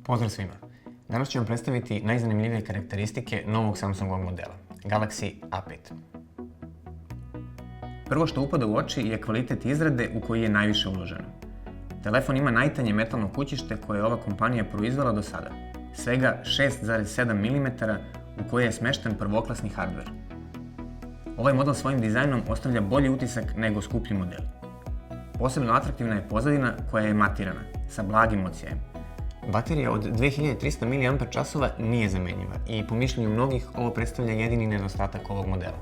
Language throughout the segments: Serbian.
Pozdrav svima! Danas ću vam predstaviti najzanimljivije karakteristike novog Samsungovog modela, Galaxy A5. Prvo što upada u oči je kvalitet izrade u koji je najviše uloženo. Telefon ima najtanje metalno kućište koje je ova kompanija proizvela do sada, svega 6,7 mm u koje je smešten prvoklasni hardware. Ovaj model svojim dizajnom ostavlja bolji utisak nego skuplji modeli. Posebno atraktivna je pozadina koja je matirana, sa blagim odsjejem. Baterija od 2300 mAh nije zamenjiva i po mišljenju mnogih ovo predstavlja jedini nedostatak ovog modela.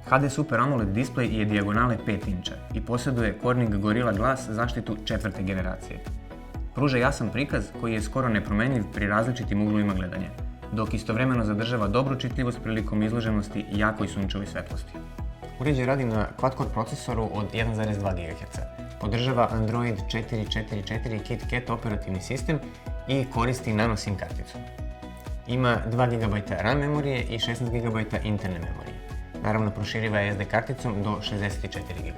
HD Super AMOLED displej je dijagonale 5 inča i posjeduje Corning Gorilla Glass zaštitu 4. generacije. Pruža jasan prikaz koji je skoro nepromenljiv pri različitim uglovima gledanja, dok istovremeno zadržava dobru čitljivost prilikom izloženosti jakoj sunčevoj svetlosti. Uređaj radi na quad-core procesoru od 1,2 GHz, podržava Android 4.4.4 KitKat operativni sistem i koristi nano SIM karticu. Ima 2 GB RAM memorije i 16 GB interne memorije. Naravno, proširiva je SD karticom do 64 GB.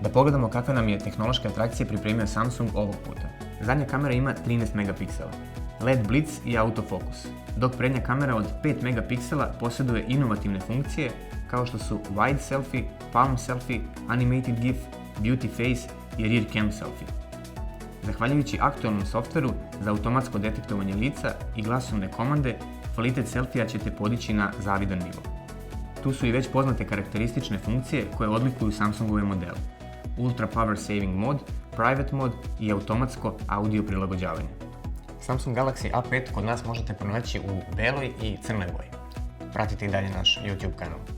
Da pogledamo kakve nam je tehnološke atrakcije pripremio Samsung ovog puta. Zadnja kamera ima 13 megapiksela, LED blitz i autofokus, dok prednja kamera od 5 megapiksela posjeduje inovativne funkcije kao što su wide selfie, palm selfie, animated GIF, beauty face i rear cam selfie. Zahvaljujući aktualnom softveru za automatsko detektovanje lica i glasovne komande, kvalitet selfija ćete podići na zavidan nivo. Tu su i već poznate karakteristične funkcije koje odlikuju Samsungove modele: Ultra Power Saving Mode, Private Mode i automatsko audio prilagođavanje. Samsung Galaxy A5 kod nas možete pronaći u beloj i crnoj boji. Pratite i dalje naš YouTube kanal.